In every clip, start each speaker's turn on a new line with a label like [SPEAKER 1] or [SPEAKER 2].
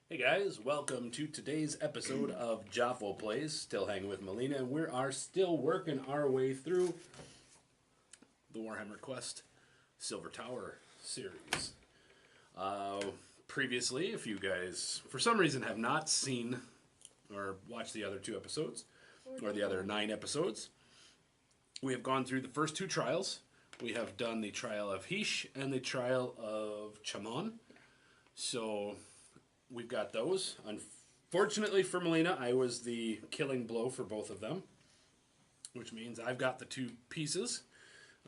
[SPEAKER 1] Hey guys, welcome to today's episode of Jafo Plays. Still hanging with Melina, and we are still working our way through the Warhammer Quest Silver Tower series. Previously, if you guys, for some reason, have not seen or watched the other two episodes, or the other 9 episodes, we have gone through the first 2 trials. We have done the trial of Hish and the trial of Chamon. So we've got those. Unfortunately for Melina, I was the killing blow for both of them, which means I've got the 2 pieces.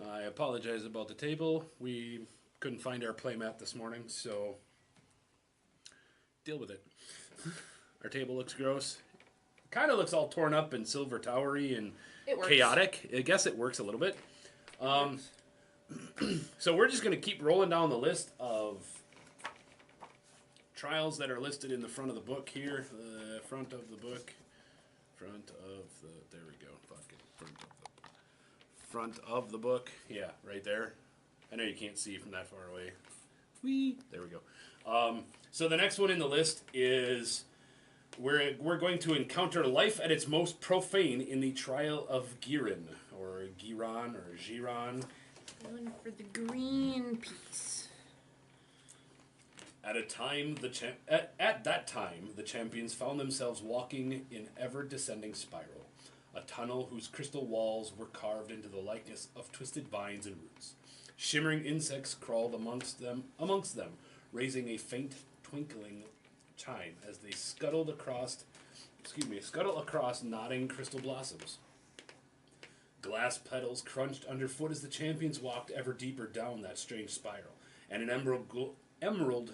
[SPEAKER 1] I apologize about the table. We couldn't find our playmat this morning, so deal with it. Our table looks gross. Kind of looks all torn up and silver towery and chaotic. I guess it works a little bit. So we're just going to keep rolling down the list of trials that are listed in the front of the book here. Front of the book. There we go. Front of the book. Yeah, right there. I know you can't see from that far away. Whee! There we go. So the next one in the list is we're going to encounter life at its most profane in the trial of Ghyran, or Ghyran, or Ghyran.
[SPEAKER 2] Going for the green piece.
[SPEAKER 1] At that time, the champions found themselves walking in ever-descending spiral, a tunnel whose crystal walls were carved into the likeness of twisted vines and roots. Shimmering insects crawled amongst them, raising a faint twinkling chime as they scuttle across nodding crystal blossoms. Glass petals crunched underfoot as the champions walked ever deeper down that strange spiral, and an emerald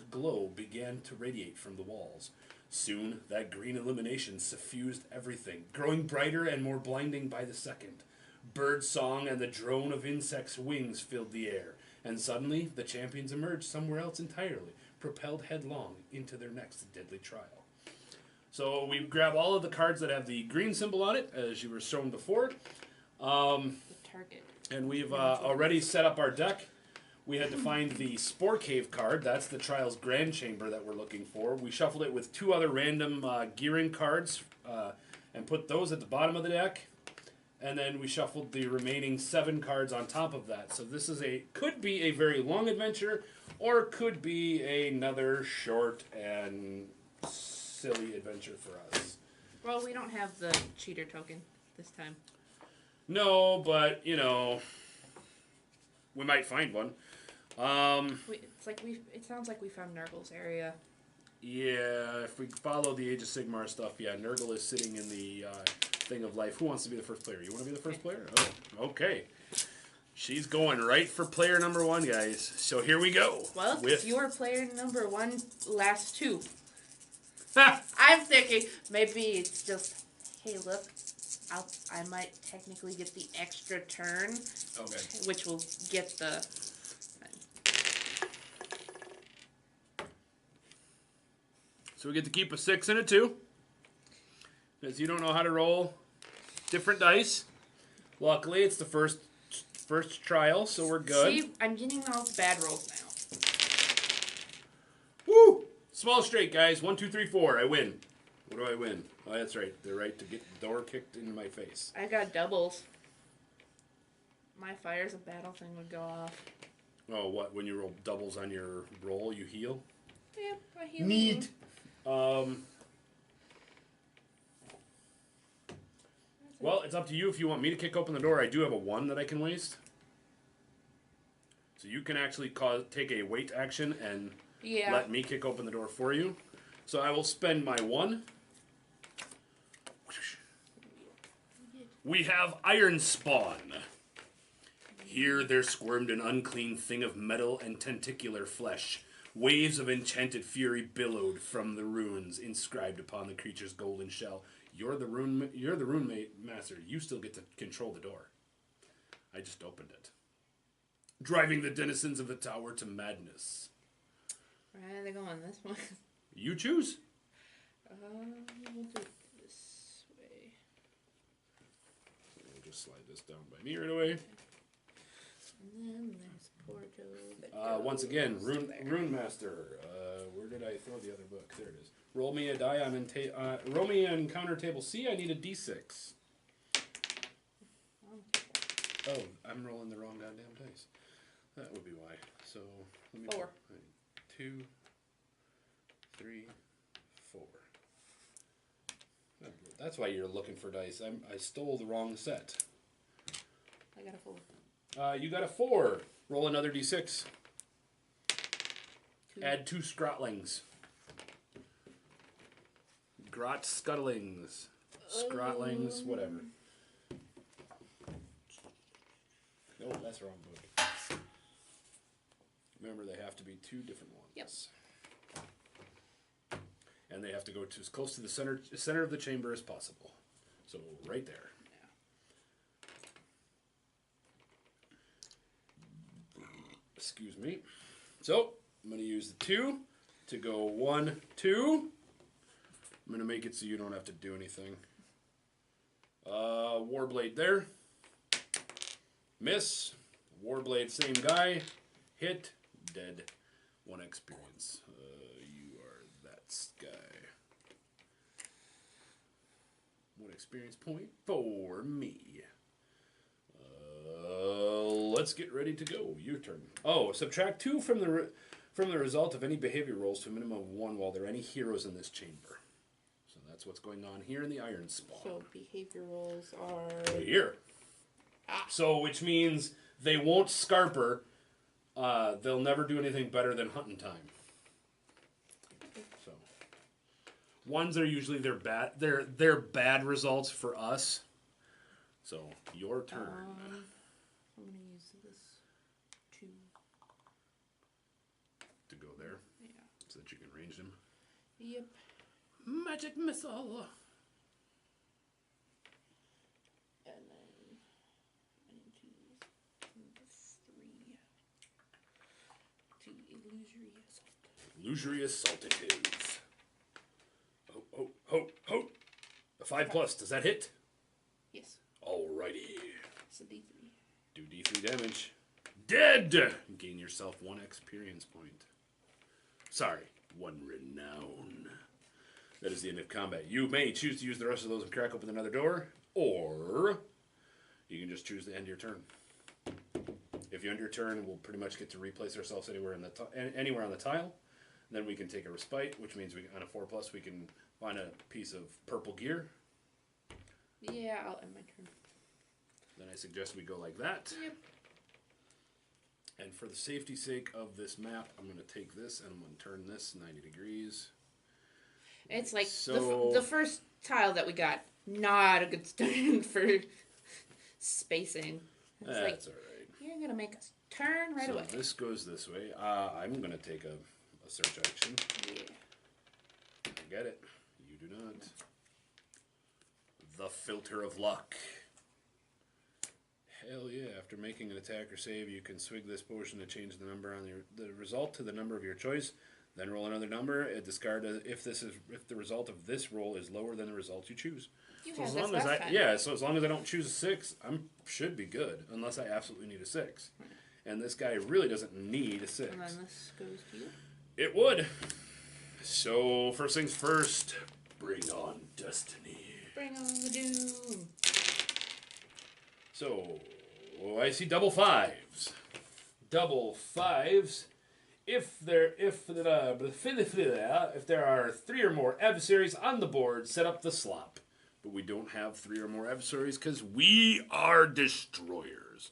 [SPEAKER 1] glow began to radiate from the walls. Soon, that green illumination suffused everything, growing brighter and more blinding by the second. Bird song and the drone of insects' wings filled the air, and suddenly the champions emerged somewhere else entirely, propelled headlong into their next deadly trial. So we grab all of the cards that have the green symbol on it, as you were shown before.
[SPEAKER 2] The target.
[SPEAKER 1] And we've already set up our deck. We had to find the Spore Cave card. That's the Trials Grand Chamber that we're looking for. We shuffled it with 2 other random Ghyran cards and put those at the bottom of the deck. And then we shuffled the remaining 7 cards on top of that. So this is could be a very long adventure, or could be another short and silly adventure for us.
[SPEAKER 2] Well, we don't have the cheater token this time.
[SPEAKER 1] No, but, we might find one.
[SPEAKER 2] It sounds like we found Nurgle's area.
[SPEAKER 1] Yeah, if we follow the Age of Sigmar stuff, yeah, Nurgle is sitting in the thing of life. Who wants to be the first player? You want to be the first player? Oh, okay. She's going right for player number 1, guys. So here we go.
[SPEAKER 2] Well, if you are player number 1, last 2. I'm thinking maybe it's just, hey, look, I might technically get the extra turn.
[SPEAKER 1] Okay.
[SPEAKER 2] Which will get the...
[SPEAKER 1] So we get to keep a 6 and a 2. Because you don't know how to roll different dice. Luckily, it's the first trial, so we're good.
[SPEAKER 2] See, I'm getting all the bad rolls now.
[SPEAKER 1] Woo! Small straight, guys. 1, 2, 3, 4. I win. What do I win? Oh, that's right. The right to get the door kicked into my face.
[SPEAKER 2] I got doubles. My Fires of Battle thing would go off.
[SPEAKER 1] Oh, what? When you roll doubles on your roll, you heal?
[SPEAKER 2] Yeah, I heal.
[SPEAKER 1] Neat. Well, it's up to you if you want me to kick open the door. I do have a 1 that I can waste. So you can actually take a wait action and let me kick open the door for you. So I will spend my 1. We have Iron Spawn. Here there squirmed an unclean thing of metal and tentacular flesh. Waves of enchanted fury billowed from the runes inscribed upon the creature's golden shell. You're the rune master. You still get to control the door. I just opened it, driving the denizens of the tower to madness.
[SPEAKER 2] Where are they going? This one?
[SPEAKER 1] You choose.
[SPEAKER 2] We'll do it this way.
[SPEAKER 1] We'll just slide this down by me right away.
[SPEAKER 2] And then there's Porto.
[SPEAKER 1] Once again, Rune Master. Where did I throw the other book? There it is. Roll me a die on roll me an encounter table C. I need a D6. Oh, I'm rolling the wrong goddamn dice. That would be why. So let me
[SPEAKER 2] 4.
[SPEAKER 1] 2, 3, 4. That's why you're looking for dice. I stole the wrong set.
[SPEAKER 2] I got a 4.
[SPEAKER 1] You got a 4. Roll another D6.
[SPEAKER 2] 2.
[SPEAKER 1] Add 2 scrotlings. Grot scuttlings. Scrotlings, whatever. No, that's the wrong book. Remember, they have to be 2 different ones.
[SPEAKER 2] Yes.
[SPEAKER 1] And they have to go to as close to the center of the chamber as possible. So right there. Yeah. Excuse me. So I'm going to use the 2 to go 1, 2. I'm going to make it so you don't have to do anything. Warblade there. Miss. Warblade, same guy. Hit. Dead. 1 experience. You are that guy. 1 experience point for me. Let's get ready to go. Your turn. Oh, subtract 2 from the result of any behavior rolls to a minimum of 1 while there are any heroes in this chamber. So that's what's going on here in the Iron Spawn.
[SPEAKER 2] So behavior rolls are...
[SPEAKER 1] Right here. So, which means they won't scarper. They'll never do anything better than hunting time. So, ones are usually their bad results for us. So, your turn.
[SPEAKER 2] I'm going to use this 2.
[SPEAKER 1] To go there.
[SPEAKER 2] Yeah.
[SPEAKER 1] So that you can range them.
[SPEAKER 2] Yep.
[SPEAKER 1] Magic missile.
[SPEAKER 2] And then I need to use 3 to illusory assault.
[SPEAKER 1] Illusory assault it is. Ho. A 5+. Does that hit?
[SPEAKER 2] Yes.
[SPEAKER 1] Alrighty.
[SPEAKER 2] It's a D3.
[SPEAKER 1] Do D3 damage. Dead! Gain yourself 1 experience point. Sorry, 1 renown. That is the end of combat. You may choose to use the rest of those and crack open another door, or you can just choose to end your turn. If you end your turn, we'll pretty much get to replace ourselves anywhere on the tile. Then we can take a respite, which means on a 4+, we can find a piece of purple gear.
[SPEAKER 2] Yeah, I'll end my turn.
[SPEAKER 1] Then I suggest we go like that.
[SPEAKER 2] Yep.
[SPEAKER 1] And for the safety sake of this map, I'm going to take this and I'm going to turn this 90 degrees.
[SPEAKER 2] It's like
[SPEAKER 1] So,
[SPEAKER 2] the first tile that we got, not a good start for spacing. It's
[SPEAKER 1] that's
[SPEAKER 2] like,
[SPEAKER 1] alright.
[SPEAKER 2] you're going to make us turn right
[SPEAKER 1] So
[SPEAKER 2] away.
[SPEAKER 1] this goes this way. I'm going to take a search action.
[SPEAKER 2] Yeah.
[SPEAKER 1] I get it. You do not. The Filter of Luck. Hell yeah. After making an attack or save, you can swig this potion to change the number on the result to the number of your choice. Then roll another number. Discard if the result of this roll is lower than the result you choose.
[SPEAKER 2] You
[SPEAKER 1] So
[SPEAKER 2] had
[SPEAKER 1] as
[SPEAKER 2] this
[SPEAKER 1] long as
[SPEAKER 2] last time.
[SPEAKER 1] so as long as I don't choose a 6, I should be good. Unless I absolutely need a 6. And this guy really doesn't need a 6.
[SPEAKER 2] And then this goes to you.
[SPEAKER 1] It would. So first things first, bring on destiny.
[SPEAKER 2] Bring on the doom.
[SPEAKER 1] So I see double 5s. Double 5s. If there are 3 or more adversaries on the board, set up the slop. But we don't have 3 or more adversaries because we are destroyers.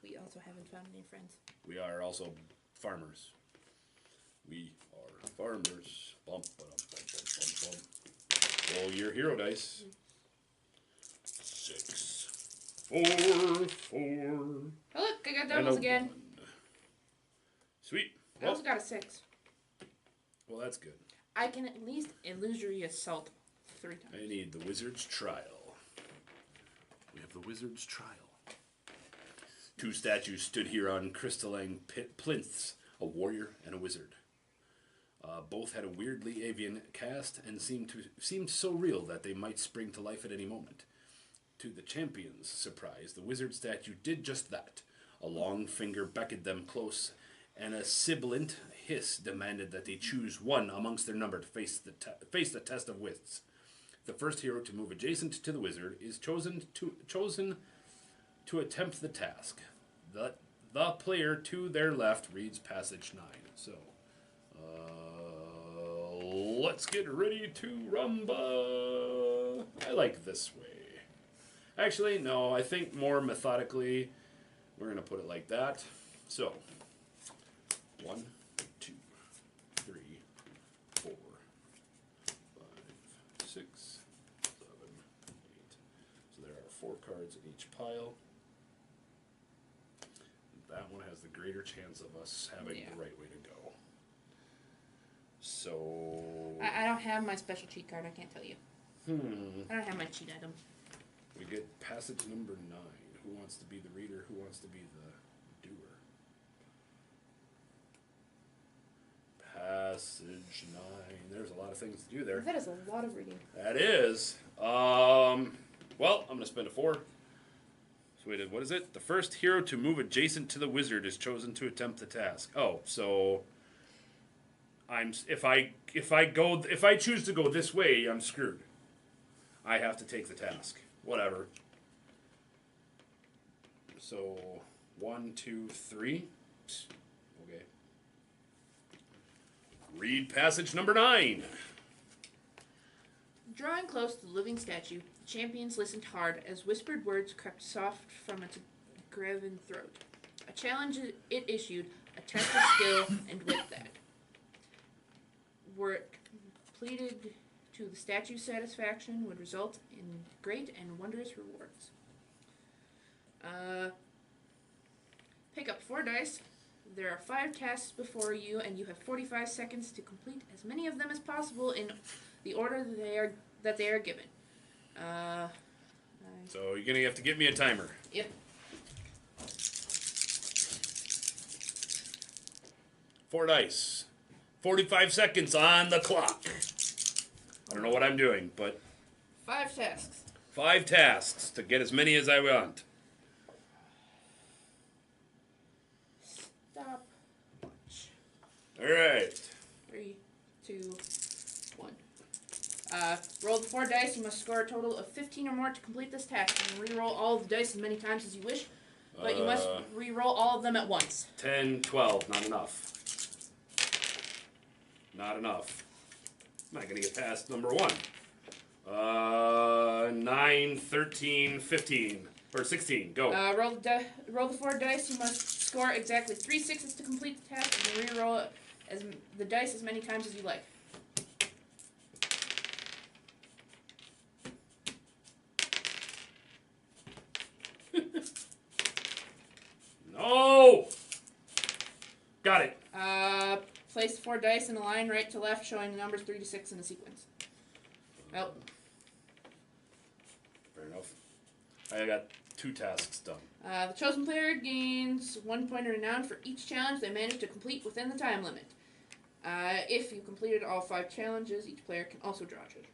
[SPEAKER 2] We also haven't found any friends.
[SPEAKER 1] We are also farmers. We are farmers. Bump, bump, bump, bump, bump, bump. Roll your hero dice. 6, 4, 4.
[SPEAKER 2] Oh look, I got doubles again.
[SPEAKER 1] 1. Sweet.
[SPEAKER 2] I also got a 6.
[SPEAKER 1] Well, that's good.
[SPEAKER 2] I can at least illusory assault 3 times.
[SPEAKER 1] I need the Wizard's Trial. We have the Wizard's Trial. 2 statues stood here on crystalline plinths, a warrior and a wizard. Both had a weirdly avian cast and seemed so real that they might spring to life at any moment. To the champion's surprise, the wizard statue did just that. A long finger beckoned them close, and a sibilant hiss demanded that they choose one amongst their number to face the test of wits. The first hero to move adjacent to the wizard is chosen to attempt the task. The player to their left reads passage 9. So, let's get ready to rumba. I like this way. Actually, no, I think more methodically, we're going to put it like that. So, 1, 2, 3, 4, 5, 6, 7, 8. So there are 4 cards in each pile. That one has the greater chance of us having the right way to go. So...
[SPEAKER 2] I don't have my special cheat card, I can't tell you. I don't have my cheat item.
[SPEAKER 1] We get passage number 9. Who wants to be the reader? Who wants to be the doer? Passage 9. There's a lot of things to do there.
[SPEAKER 2] That is a lot of reading.
[SPEAKER 1] That is. Well, I'm going to spend a 4. So wait, what is it? The first hero to move adjacent to the wizard is chosen to attempt the task. Oh, so if I choose to go this way, I'm screwed. I have to take the task. Whatever. So 1, 2, 3. Okay. Read passage number 9.
[SPEAKER 2] Drawing close to the living statue, the champions listened hard as whispered words crept soft from its graven throat. A challenge it issued, a test of skill and wit that. Were it completed to the statue's satisfaction, would result in great and wondrous rewards. Pick up 4 dice. There are 5 tasks before you, and you have 45 seconds to complete as many of them as possible in the order that they are given.
[SPEAKER 1] So you're gonna have to give me a timer.
[SPEAKER 2] Yep.
[SPEAKER 1] 4 dice. 45 seconds on the clock. I don't know what I'm doing, but
[SPEAKER 2] 5 tasks.
[SPEAKER 1] 5 tasks to get as many as I want.
[SPEAKER 2] Stop. Watch.
[SPEAKER 1] All right.
[SPEAKER 2] 3, 2, 1. Roll the 4 dice. You must score a total of 15 or more to complete this task. You can re-roll all of the dice as many times as you wish, but you must re-roll all of them at once.
[SPEAKER 1] 10, 12, not enough. Not enough. I'm not going to get past number 1. 9, 13, 15, or 16. Go.
[SPEAKER 2] Roll the 4 dice. You must score exactly 3 sixes to complete the task, and re-roll the dice as many times as you like.
[SPEAKER 1] No! Got it.
[SPEAKER 2] Place 4 dice in a line right to left, showing the numbers 3 to 6 in a sequence. Oh.
[SPEAKER 1] Fair enough. I got 2 tasks done.
[SPEAKER 2] The chosen player gains 1 point renown for each challenge they manage to complete within the time limit. If you completed all 5 challenges, each player can also draw a treasure.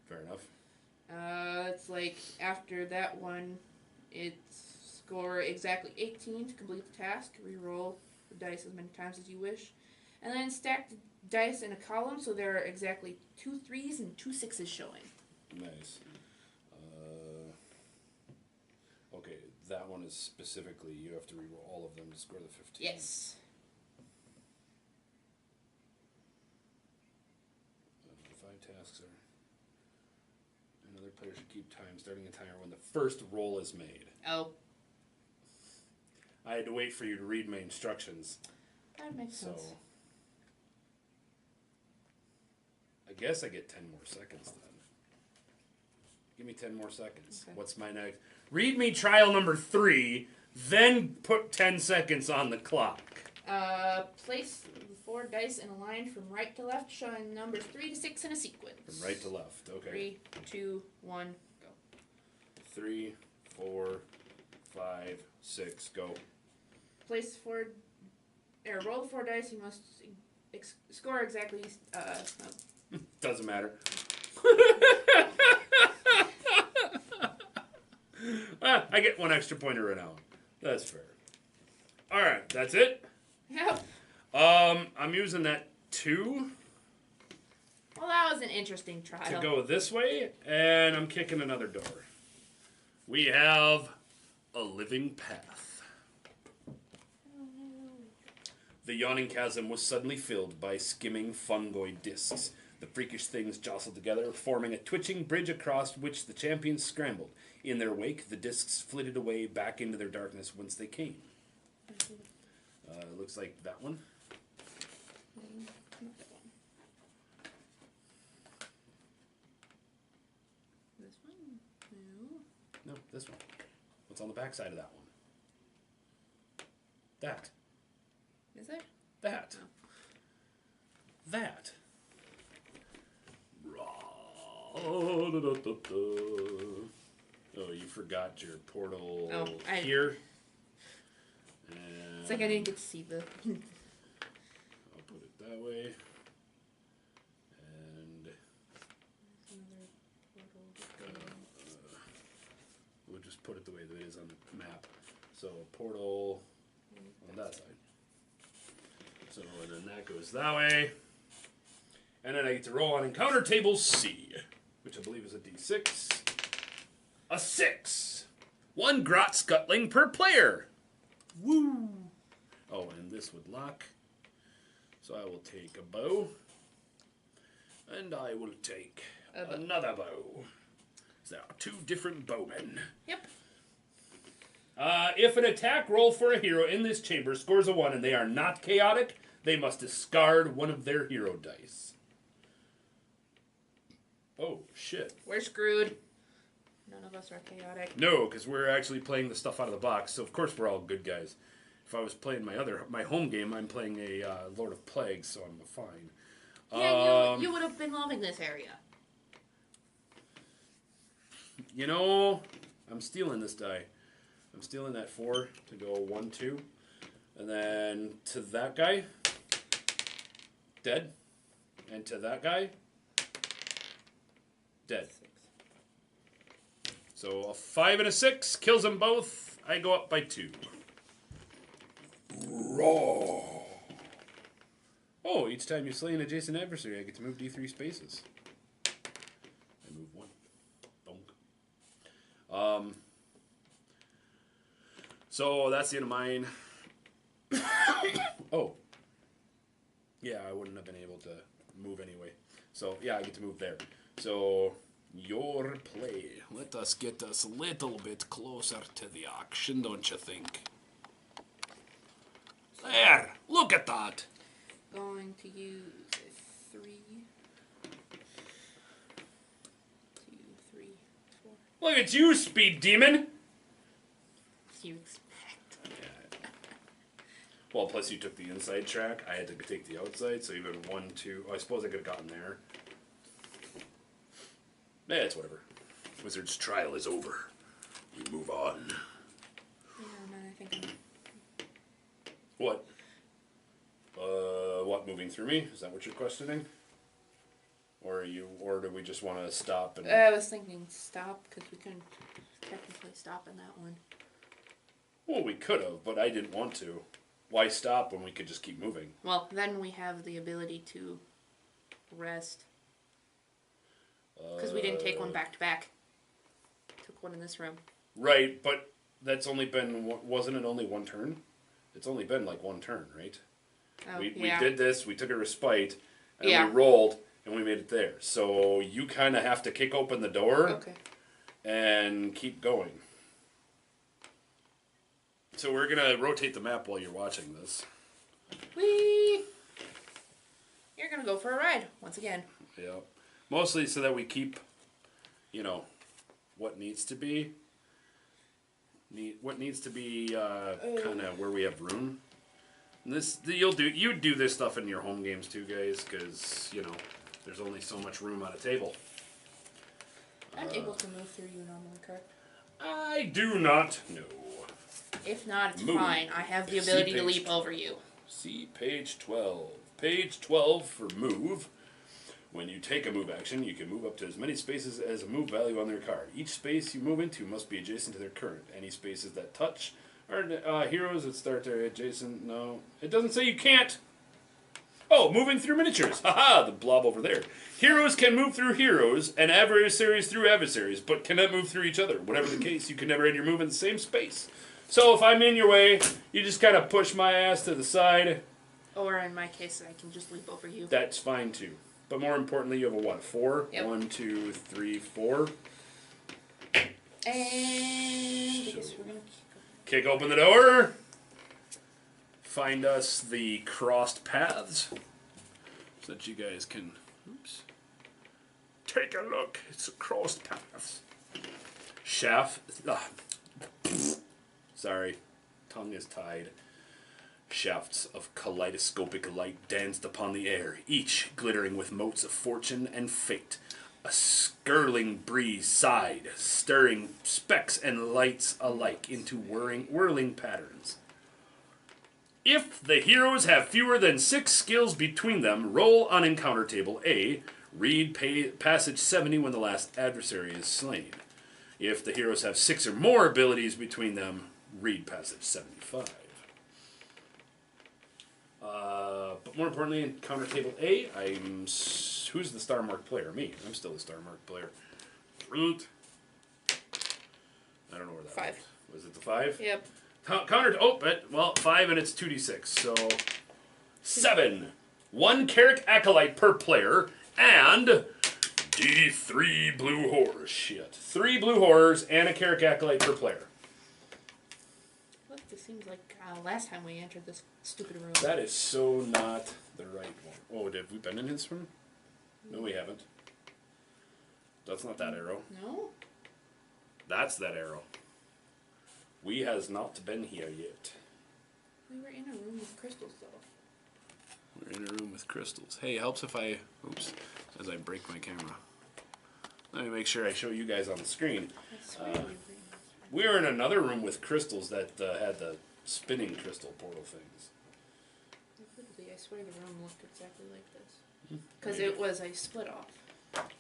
[SPEAKER 1] Fair enough.
[SPEAKER 2] It's like after that one, it's score exactly 18 to complete the task. Reroll the dice as many times as you wish. And then stack the dice in a column so there are exactly 2 3s and 2 6s showing.
[SPEAKER 1] Nice. Okay, that one is specifically, you have to reroll all of them to score the 15.
[SPEAKER 2] Yes.
[SPEAKER 1] 5 tasks are... Another player should keep time, starting a timer when the first roll is made.
[SPEAKER 2] Oh.
[SPEAKER 1] I had to wait for you to read my instructions.
[SPEAKER 2] That makes sense.
[SPEAKER 1] So, I guess I get 10 more seconds then. Give me 10 more seconds.
[SPEAKER 2] Okay.
[SPEAKER 1] What's my next? Read me trial number 3, then put 10 seconds on the clock.
[SPEAKER 2] Place the 4 dice in a line from right to left, showing numbers 3 to 6 in a sequence.
[SPEAKER 1] From right to left, okay.
[SPEAKER 2] 3, 2, 1, go.
[SPEAKER 1] 3, 4, 5, 6, go.
[SPEAKER 2] Place 4, or roll the 4 dice. You must score exactly.
[SPEAKER 1] Doesn't matter. I get 1 extra pointer right now. That's fair. Alright, that's it.
[SPEAKER 2] Yep.
[SPEAKER 1] I'm using that 2
[SPEAKER 2] Well, that was an interesting trial.
[SPEAKER 1] to go this way, and I'm kicking another door. We have a living path. The yawning chasm was suddenly filled by skimming fungoid discs. The freakish things jostled together, forming a twitching bridge across which the champions scrambled. In their wake, the discs flitted away back into their darkness whence they came. Looks like that one.
[SPEAKER 2] This one? No.
[SPEAKER 1] No, this one. What's on the back side of that one? That.
[SPEAKER 2] Is there?
[SPEAKER 1] That.
[SPEAKER 2] No.
[SPEAKER 1] That. Oh, you forgot your portal here. And
[SPEAKER 2] It's like I didn't get to see the...
[SPEAKER 1] I'll put it that way. And we'll just put it the way that it is on the map. So portal on that side. So and then that goes that way. And then I get to roll on encounter table C, which I believe is a D6. A 6. 1 grot scuttling per player. Woo! Oh, and this would lock. So I will take a bow. And I will take another bow. So there are 2 different bowmen.
[SPEAKER 2] Yep.
[SPEAKER 1] If an attack roll for a hero in this chamber scores a 1 and they are not chaotic, they must discard one of their hero dice. Oh, shit.
[SPEAKER 2] We're screwed. None of us are chaotic.
[SPEAKER 1] No, because we're actually playing the stuff out of the box, so of course we're all good guys. If I was playing my home game, I'm playing a Lord of Plagues, so I'm fine.
[SPEAKER 2] Yeah, you would have been loving this area.
[SPEAKER 1] You know, I'm stealing this die. I'm stealing that 4 to go 1, 2. And then to that guy, dead. And to that guy, dead.
[SPEAKER 2] 6.
[SPEAKER 1] So a 5 and a 6 kills them both. I go up by 2. Raw. Oh, each time you slay an adjacent adversary, I get to move D3 spaces. I move 1. Bonk. So that's the end of mine. Oh. Yeah, I wouldn't have been able to move anyway. So, yeah, I get to move there. So, your play. Let us get us a little bit closer to the action, don't you think? There! Look at that!
[SPEAKER 2] Going to use a 3. 2, 3, 4.
[SPEAKER 1] Look at you, speed demon!
[SPEAKER 2] You expect.
[SPEAKER 1] Yeah. Well, plus you took the inside track. I had to take the outside, so even 1, 2... Oh, I suppose I could have gotten there. Yeah, it's whatever. Wizard's trial is over. We move on.
[SPEAKER 2] Yeah, man, I think
[SPEAKER 1] What? What, moving through me? Is that what you're questioning? Or do we just want to stop and...
[SPEAKER 2] I was thinking stop, because we couldn't technically stop in that one.
[SPEAKER 1] Well, we could have, but I didn't want to. Why stop when we could just keep moving?
[SPEAKER 2] Well, then we have the ability to rest. Because we didn't take one back to back. Took one in this room.
[SPEAKER 1] Right, but that's only been... Wasn't it only 1 turn? It's only been like 1 turn, right?
[SPEAKER 2] Oh,
[SPEAKER 1] We
[SPEAKER 2] yeah.
[SPEAKER 1] did this, we took a respite, and
[SPEAKER 2] Yeah.
[SPEAKER 1] we rolled, and we made it there. So you kind of have to kick open the door
[SPEAKER 2] Okay.
[SPEAKER 1] and keep going. So we're going to rotate the map while you're watching this.
[SPEAKER 2] Whee! You're going to go for a ride, once again.
[SPEAKER 1] Yeah. Mostly so that we keep, what needs to be. What needs to be kind of where we have room. And you do this stuff in your home games too, guys, because there's only so much room on a table.
[SPEAKER 2] I'm able to move through you normally, correct?
[SPEAKER 1] I do not know.
[SPEAKER 2] If not, it's
[SPEAKER 1] Move.
[SPEAKER 2] fine. I have the
[SPEAKER 1] See
[SPEAKER 2] ability to
[SPEAKER 1] page
[SPEAKER 2] leap over you.
[SPEAKER 1] See page 12. Page 12 for move. When you take a move action, you can move up to as many spaces as a move value on their card. Each space you move into must be adjacent to their current. Any spaces that touch Our heroes that start their adjacent. No, it doesn't say you can't. Oh, moving through miniatures. Haha, the blob over there. Heroes can move through heroes and adversaries through adversaries, but cannot move through each other. Whatever the case, you can never end your move in the same space. So if I'm in your way, you just kind of push my ass to the side.
[SPEAKER 2] Or in my case, I can just leap over you.
[SPEAKER 1] That's fine too. But more importantly, you have a what? 4?
[SPEAKER 2] Yep.
[SPEAKER 1] 1, 2, 3, 4.
[SPEAKER 2] And I guess we're gonna
[SPEAKER 1] Kick open the door. Find us the crossed paths so that you guys can take a look. It's a crossed paths. Shaft. Sorry, tongue is tied. Shafts of kaleidoscopic light danced upon the air, each glittering with motes of fortune and fate. A skirling breeze sighed, stirring specks and lights alike into whirling patterns. If the heroes have fewer than 6 skills between them, roll on encounter table A. Read passage 70 when the last adversary is slain. If the heroes have 6 or more abilities between them, read passage 75. But more importantly, encounter table A, who's the star marked player? Me. I'm still the star marked player. Fruit. I don't know where that
[SPEAKER 2] 5.
[SPEAKER 1] was. It the 5?
[SPEAKER 2] Yep.
[SPEAKER 1] Counter. Oh, well, 5 and it's 2d6. So 7. 1 Carrick Acolyte per player and D3 blue horrors. Shit. 3 blue horrors and a Carrick Acolyte per player.
[SPEAKER 2] Look, this seems like last time we entered this stupid room.
[SPEAKER 1] That is so not the right one. Oh, have we been in this one? No, we haven't. That's not that arrow.
[SPEAKER 2] No?
[SPEAKER 1] That's that arrow. We has not been here yet.
[SPEAKER 2] We were in a room with crystals, though.
[SPEAKER 1] We're in a room with crystals. Hey, it helps if I... Oops. As I break my camera. Let me make sure I show you guys on the screen.
[SPEAKER 2] I swear we were in
[SPEAKER 1] We were in another room with crystals that had the spinning crystal portal things.
[SPEAKER 2] Literally, I swear the room looked exactly like this. Because it was a split off.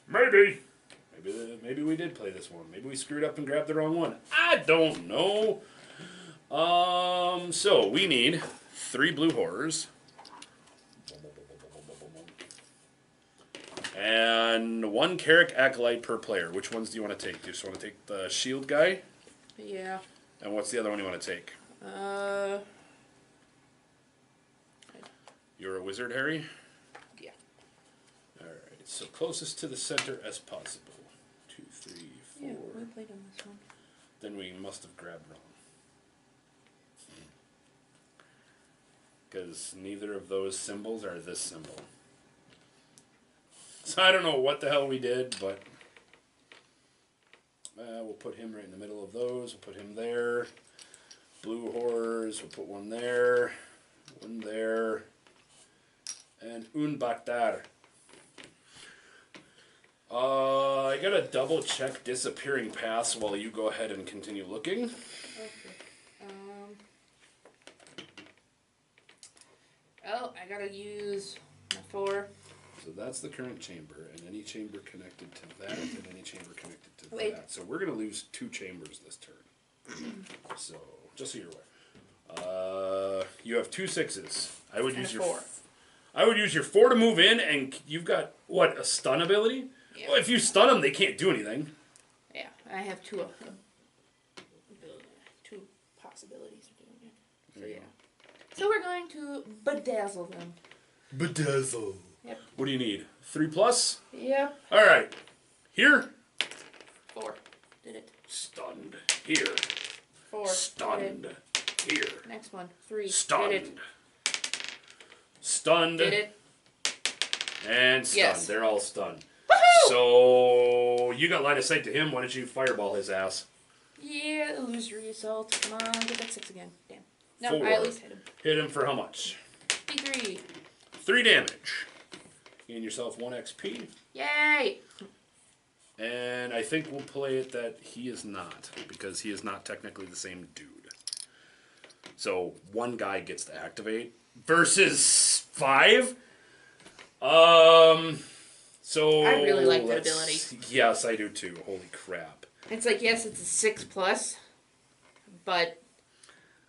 [SPEAKER 1] Maybe. Maybe we did play this one. Maybe we screwed up and grabbed the wrong one. I don't know. So we need 3 blue horrors. And 1 Carrick Acolyte per player. Which ones do you want to take? Do you just want to take the shield guy?
[SPEAKER 2] Yeah.
[SPEAKER 1] And what's the other one you want to take? You're a wizard, Harry?
[SPEAKER 2] Yeah.
[SPEAKER 1] Alright, so closest to the center as possible. 2, 3, 4.
[SPEAKER 2] Yeah, we played on this one.
[SPEAKER 1] Then we must have grabbed wrong. Because neither of those symbols are this symbol. So I don't know what the hell we did, but we'll put him right in the middle of those. We'll put him there. Blue horrors, we'll put one there. One there. And un batar. I gotta double check disappearing paths while you go ahead and continue looking.
[SPEAKER 2] Okay. Oh, I gotta use my 4.
[SPEAKER 1] So that's the current chamber, and any chamber connected to that, and any chamber connected to
[SPEAKER 2] Wait.
[SPEAKER 1] that. So we're gonna lose 2 chambers this turn. So just so you're aware, you have 2 6s. I would
[SPEAKER 2] And
[SPEAKER 1] use
[SPEAKER 2] a
[SPEAKER 1] your
[SPEAKER 2] 4.
[SPEAKER 1] I would use your 4 to move in, and you've got what, a stun ability?
[SPEAKER 2] Yeah.
[SPEAKER 1] Well, if you stun them, they can't do anything.
[SPEAKER 2] Yeah, I have 2 of them. 2 possibilities of doing it. So yeah. So we're going to bedazzle them.
[SPEAKER 1] Bedazzle.
[SPEAKER 2] Yep.
[SPEAKER 1] What do you need? 3 plus?
[SPEAKER 2] Yep.
[SPEAKER 1] All right. Here.
[SPEAKER 2] 4. Did it.
[SPEAKER 1] Stunned. Here.
[SPEAKER 2] 4.
[SPEAKER 1] Stunned.
[SPEAKER 2] Did
[SPEAKER 1] Here.
[SPEAKER 2] it. Next one. 3.
[SPEAKER 1] Stunned.
[SPEAKER 2] Did it.
[SPEAKER 1] Stunned.
[SPEAKER 2] Did it.
[SPEAKER 1] And stunned.
[SPEAKER 2] Yes.
[SPEAKER 1] They're all stunned.
[SPEAKER 2] Woohoo!
[SPEAKER 1] So you got line of sight to him. Why don't you fireball his ass?
[SPEAKER 2] Yeah, illusory assault. Come on, get that 6 again. Damn. No,
[SPEAKER 1] 4.
[SPEAKER 2] I at least hit him.
[SPEAKER 1] Hit him for how much?
[SPEAKER 2] D3.
[SPEAKER 1] 3 damage. Gain yourself 1 XP.
[SPEAKER 2] Yay!
[SPEAKER 1] And I think we'll play it that he is not, because he is not technically the same dude. So 1 guy gets to activate versus 5. So
[SPEAKER 2] I really like that ability.
[SPEAKER 1] Yes, I do too. Holy crap!
[SPEAKER 2] It's like, yes, it's a 6+, but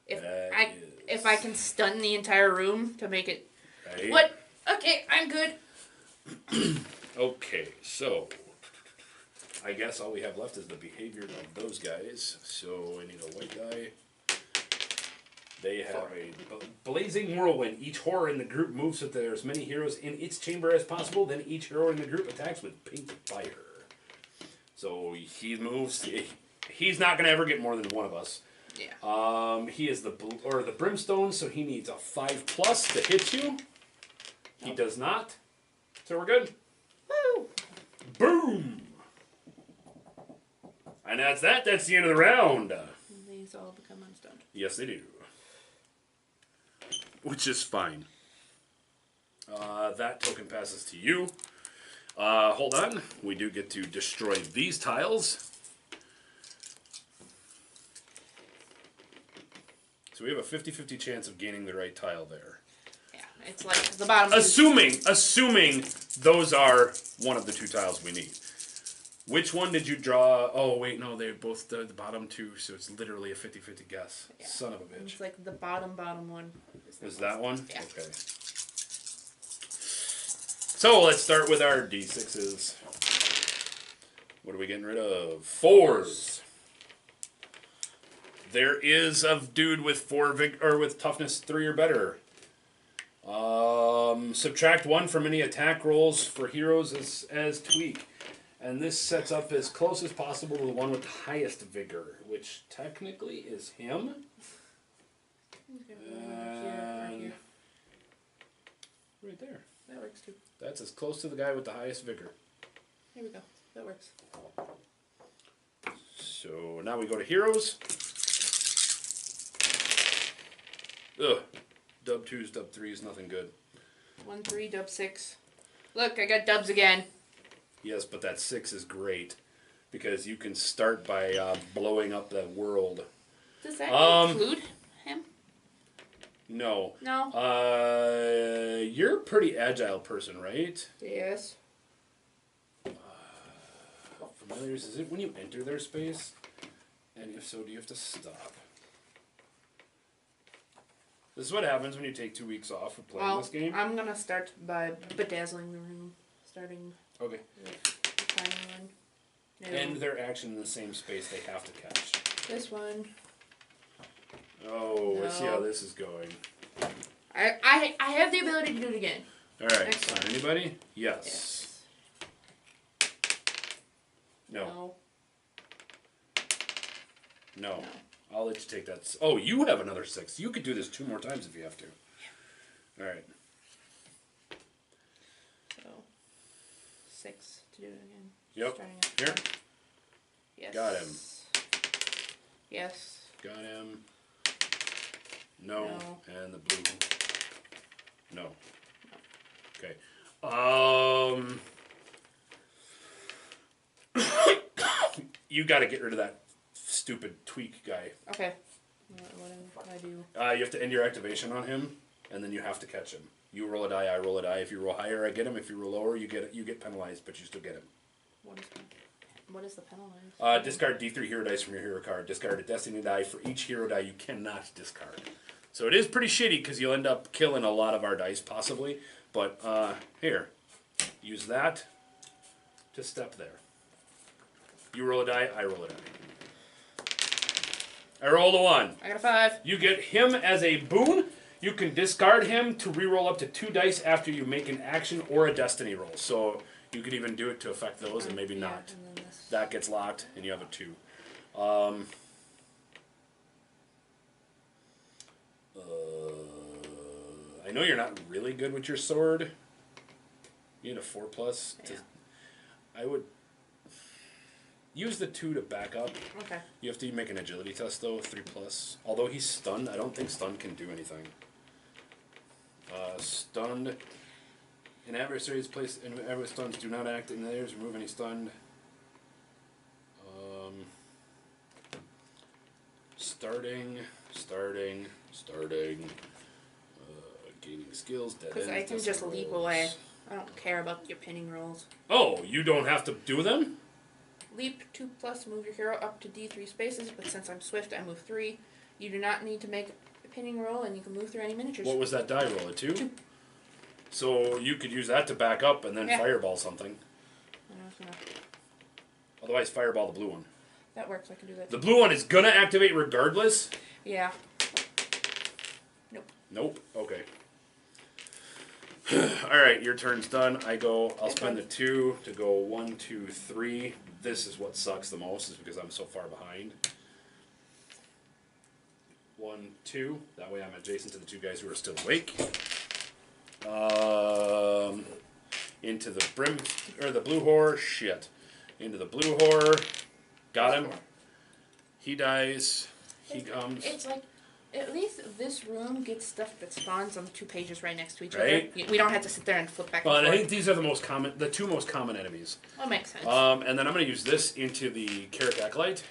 [SPEAKER 2] If I can stun the entire room to make it.
[SPEAKER 1] Right.
[SPEAKER 2] What? Okay, I'm good.
[SPEAKER 1] Okay, so I guess all we have left is the behavior of those guys. So I need a white die. They have a blazing whirlwind. Each horror in the group moves so that there are as many heroes in its chamber as possible. Then each hero in the group attacks with pink fire. So he moves. He's not going to ever get more than one of us.
[SPEAKER 2] Yeah.
[SPEAKER 1] He is the brimstone, so he needs a 5+ to hit you. He does not. So we're good.
[SPEAKER 2] Woo!
[SPEAKER 1] Boom! And that's that. That's the end of the round.
[SPEAKER 2] These all become unstunned.
[SPEAKER 1] Yes, they do. Which is fine. That token passes to you. Hold on. We do get to destroy these tiles. So we have a 50-50 chance of gaining the right tile there.
[SPEAKER 2] Yeah, it's like the bottom.
[SPEAKER 1] Assuming those are one of the 2 tiles we need. Which one did you draw? Oh, wait, no, they're both the bottom 2, so it's literally a 50-50 guess. Yeah. Son of a bitch.
[SPEAKER 2] It's like the bottom one.
[SPEAKER 1] Is that one?
[SPEAKER 2] Yeah.
[SPEAKER 1] Okay. So let's start with our D6s. What are we getting rid of? 4s. There is a dude with 4 with toughness 3 or better. Subtract 1 from any attack rolls for heroes as tweak. And this sets up as close as possible to the one with the highest vigor, which technically is him. Right there.
[SPEAKER 2] That works too.
[SPEAKER 1] That's as close to the guy with the highest vigor.
[SPEAKER 2] There we go. That works.
[SPEAKER 1] So now we go to heroes. Ugh. Dub 2s, dub 3s, nothing good.
[SPEAKER 2] 1, 3, dub 6. Look, I got dubs again.
[SPEAKER 1] Yes, but that 6 is great. Because you can start by blowing up the world.
[SPEAKER 2] Does that include him?
[SPEAKER 1] No.
[SPEAKER 2] No.
[SPEAKER 1] You're a pretty agile person, right?
[SPEAKER 2] Yes.
[SPEAKER 1] Familiars, is it when you enter their space? And if so, do you have to stop? This is what happens when you take 2 weeks off of playing this game.
[SPEAKER 2] I'm going to start by bedazzling the room. Starting
[SPEAKER 1] Okay.
[SPEAKER 2] with the final one. No.
[SPEAKER 1] End their action in the same space they have to catch.
[SPEAKER 2] This one.
[SPEAKER 1] Oh, I see how this is going.
[SPEAKER 2] I have the ability to do it again.
[SPEAKER 1] Alright, so anybody? Yes. No. No. I'll let you take that. Oh, you have another 6. You could do this 2 more times if you have to. Alright.
[SPEAKER 2] So, 6 to do it again.
[SPEAKER 1] Yep. Here.
[SPEAKER 2] Yes.
[SPEAKER 1] Got him.
[SPEAKER 2] Yes.
[SPEAKER 1] Got him. No. And the blue. No. Okay. You got to get rid of that stupid tweak guy.
[SPEAKER 2] Okay. What do I do?
[SPEAKER 1] You have to end your activation on him, and then you have to catch him. You roll a die, I roll a die. If you roll higher, I get him. If you roll lower, you get penalized, but you still get him.
[SPEAKER 2] What is the penalty?
[SPEAKER 1] Discard D3 hero dice from your hero card. Discard a destiny die for each hero die you cannot discard. So it is pretty shitty because you'll end up killing a lot of our dice possibly. But here, use that to step there. You roll a die, I roll a die. I rolled a 1.
[SPEAKER 2] I got a 5.
[SPEAKER 1] You get him as a boon. You can discard him to reroll up to 2 dice after you make an action or a destiny roll. So you could even do it to affect those and maybe not.
[SPEAKER 2] And
[SPEAKER 1] That gets locked and you have a 2. I know you're not really good with your sword. You need a 4+.
[SPEAKER 2] Yeah.
[SPEAKER 1] I would use the 2 to back up.
[SPEAKER 2] Okay.
[SPEAKER 1] You have to make an agility test though, 3+. Although he's stunned, I don't think stun can do anything. Stunned. An adversary's place and adversary's stuns do not act in theirs. Remove any stunned. Starting. Gaining skills.
[SPEAKER 2] Because I can just leap away. I don't care about your pinning rolls.
[SPEAKER 1] Oh, you don't have to do them?
[SPEAKER 2] Leap 2+, move your hero up to D3 spaces, but since I'm swift, I move 3. You do not need to make a pinning roll, and you can move through any miniatures.
[SPEAKER 1] What was that die roll? A 2? So you could use that to back up and then fireball something. Otherwise, fireball the blue one.
[SPEAKER 2] That works. I can do that.
[SPEAKER 1] The blue one is gonna activate regardless.
[SPEAKER 2] Yeah.
[SPEAKER 1] Nope. Okay. All right, your turn's done. I'll spend the 2 to go 1, 2, 3. This is what sucks the most, is because I'm so far behind. 1, 2. That way I'm adjacent to the 2 guys who are still awake. Into the the blue whore. Shit. Into the blue whore. Got him. He dies. He comes.
[SPEAKER 2] It's like, at least this room gets stuff that spawns on the 2 pages right next to each
[SPEAKER 1] Right?
[SPEAKER 2] other. We don't have to sit there and flip back and
[SPEAKER 1] But
[SPEAKER 2] forth.
[SPEAKER 1] I think these are the 2 most common enemies.
[SPEAKER 2] That makes sense.
[SPEAKER 1] And then I'm going to use this into the Carrot Acolyte.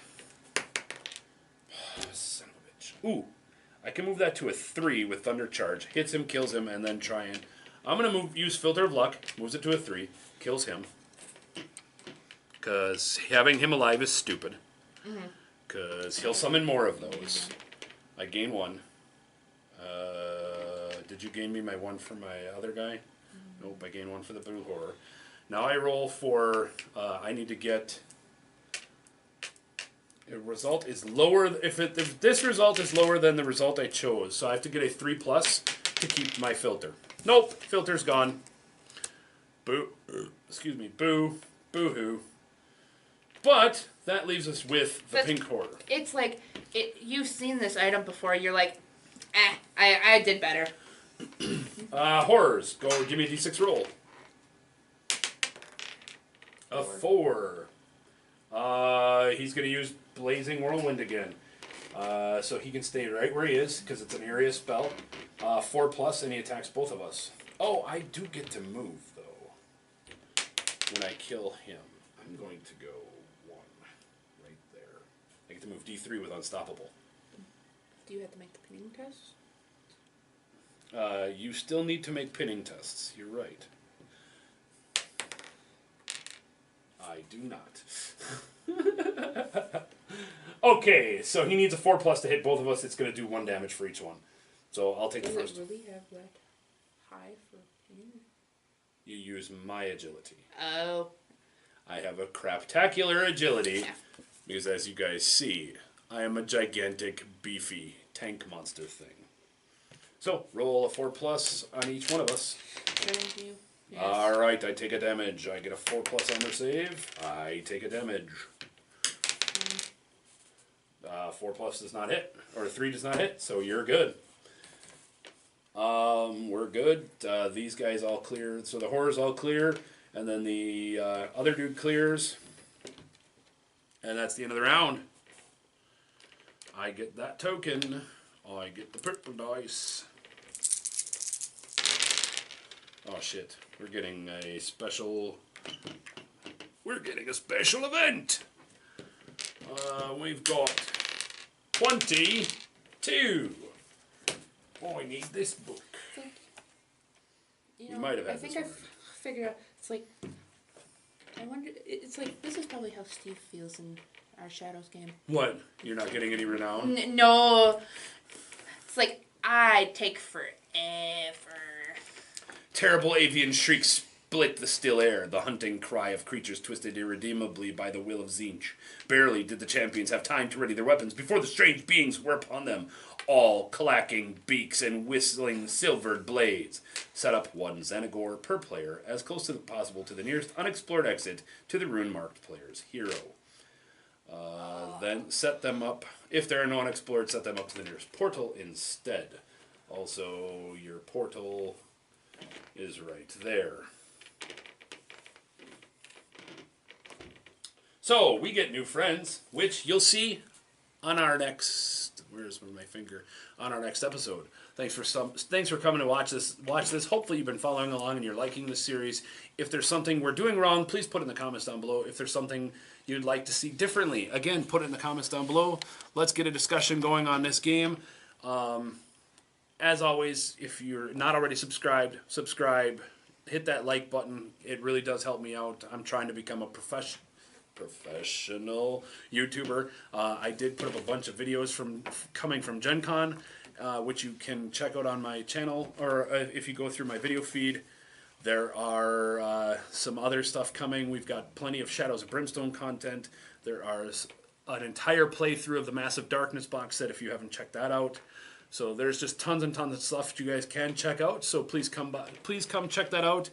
[SPEAKER 1] Son of a bitch. Ooh. I can move that to a 3 with Thunder Charge. Hits him, kills him, and then try and... I'm going to use Filter of Luck. Moves it to a 3. Kills him. Because having him alive is stupid. Because he'll summon more of those. I gain 1. Did you gain me my 1 for my other guy? Nope, I gain 1 for the blue horror. Now I roll for... I need to get... The result is lower... If this result is lower than the result I chose, so I have to get a 3+ to keep my filter. Nope, filter's gone. Boo. Excuse me. Boo. Boo-hoo. But that leaves us with the pink horror.
[SPEAKER 2] It's like, you've seen this item before. You're like, I did better.
[SPEAKER 1] Horrors. Go, give me a d6 roll. A 4. He's going to use Blazing Whirlwind again. So he can stay right where he is, because it's an area spell. 4+, and he attacks both of us. Oh, I do get to move, though. When I kill him, I'm going to go 1 right there. I get to move D3 with Unstoppable.
[SPEAKER 2] Do you have to make the pinning test?
[SPEAKER 1] You still need to make pinning tests. You're right. I do not. Okay, so he needs a 4+ to hit both of us. It's going to do 1 damage for each one. So I'll take the first.
[SPEAKER 2] Does it really have that high for pinning?
[SPEAKER 1] You use my agility.
[SPEAKER 2] Oh.
[SPEAKER 1] I have a craptacular agility. Because as you guys see, I am a gigantic, beefy tank monster thing. So, roll a 4+ on each one of us.
[SPEAKER 2] Thank you. Yes.
[SPEAKER 1] Alright, I take a damage. I get a 4+ on their save. I take a damage. 4+ does not hit. Or 3 does not hit, so you're good. We're good. These guys all clear. So the horrors all clear. And then the other dude clears. And that's the end of the round. I get that token. I get the purple dice. Oh shit. We're getting a special event. We've got 22. Oh, I need this book.
[SPEAKER 2] You
[SPEAKER 1] We might have had
[SPEAKER 2] I think
[SPEAKER 1] this
[SPEAKER 2] I figured out, it's like, I wonder, it's like, this is probably how Steve feels in our Shadows game.
[SPEAKER 1] What? You're not getting any renown?
[SPEAKER 2] No. It's like, I take forever.
[SPEAKER 1] Terrible avian shrieks split the still air, the hunting cry of creatures twisted irredeemably by the will of Tzeentch. Barely did the champions have time to ready their weapons before the strange beings were upon them, all clacking beaks and whistling silvered blades. Set up 1 Xenagor per player, as close as possible to the nearest unexplored exit to the rune-marked player's hero. Then set them up, if there are no unexplored, set them up to the nearest portal instead. Also, your portal is right there. So, we get new friends, which you'll see on our next... Where's my finger? On our next episode. Thanks for coming to watch this. Hopefully you've been following along and you're liking this series. If there's something we're doing wrong, please put it in the comments down below. If there's something you'd like to see differently, again, put it in the comments down below. Let's get a discussion going on this game. As always, if you're not already subscribed, subscribe. Hit that like button. It really does help me out. I'm trying to become a professional YouTuber. I did put up a bunch of videos coming from Gen Con, which you can check out on my channel, or if you go through my video feed. There are some other stuff coming. We've got plenty of Shadows of Brimstone content. There are an entire playthrough of the Massive Darkness box set if you haven't checked that out. So there's just tons and tons of stuff that you guys can check out. So please come check that out,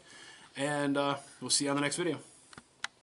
[SPEAKER 1] and we'll see you on the next video.